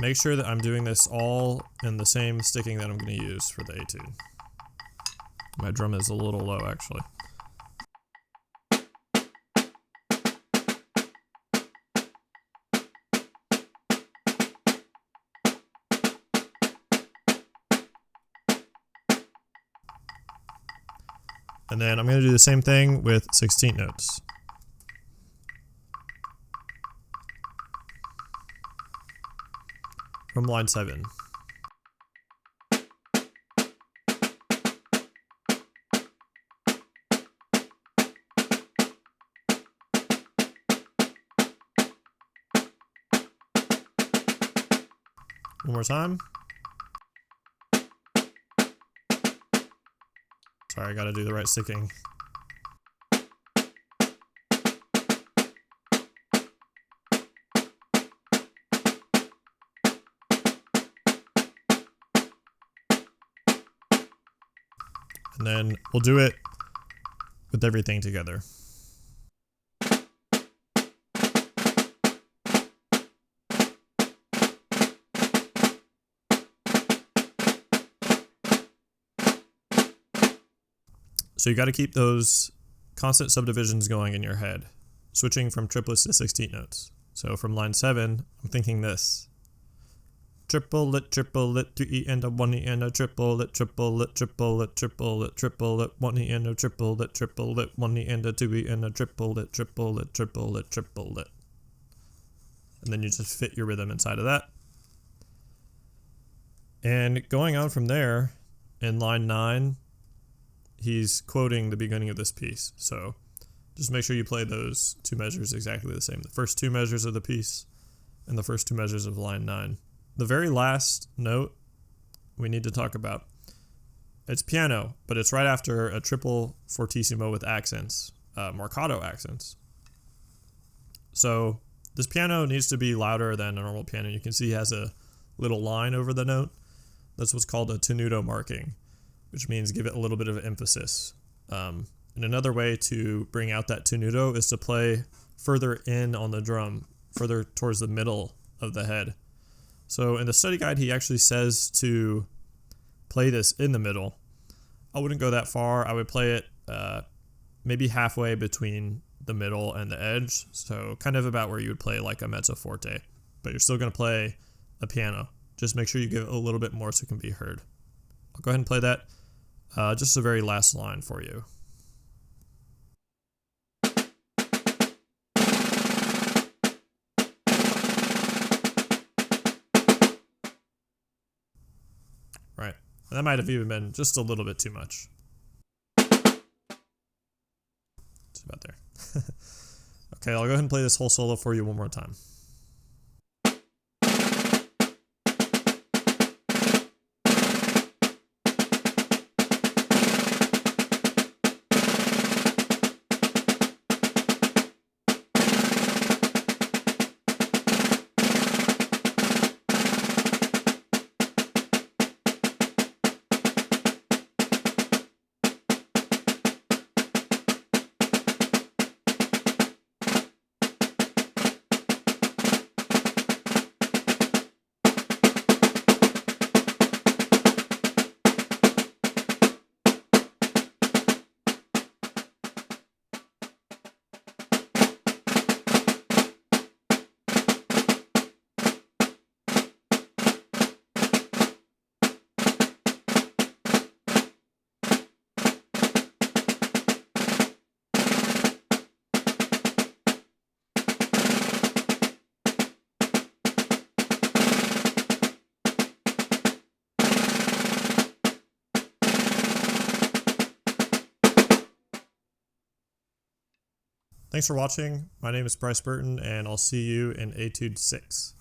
make sure that I'm doing this all in the same sticking that I'm going to use for the Etude. My drum is a little low, actually. And then I'm going to do the same thing with 16th notes. From line 7. One more time. Sorry, I gotta do the right sticking. And then we'll do it with everything together. So you got to keep those constant subdivisions going in your head, switching from triplets to 16th notes. So from line 7, I'm thinking this. Triplet, 2E and a 1E and a triplet, 1E and a triplet, 1E and a 2E and a triplet. And then you just fit your rhythm inside of that. And going on from there, in line 9, he's quoting the beginning of this piece. So just make sure you play those two measures exactly the same. The first two measures of the piece and the first two measures of line 9. The very last note we need to talk about. It's piano, but it's right after a triple fortissimo with accents, marcato accents. So this piano needs to be louder than a normal piano. You can see it has a little line over the note. That's what's called a tenuto marking, which means give it a little bit of emphasis. And another way to bring out that tenuto is to play further in on the drum, further towards the middle of the head. So in the study guide, he actually says to play this in the middle. I wouldn't go that far. I would play it maybe halfway between the middle and the edge. So kind of about where you would play like a mezzo forte, but you're still going to play a piano. Just make sure you give it a little bit more so it can be heard. I'll go ahead and play that. Just the very last line for you. Right. And that might have even been just a little bit too much. It's about there. Okay, I'll go ahead and play this whole solo for you one more time. Thanks for watching. My name is Bryce Burton, and I'll see you in Etude 6.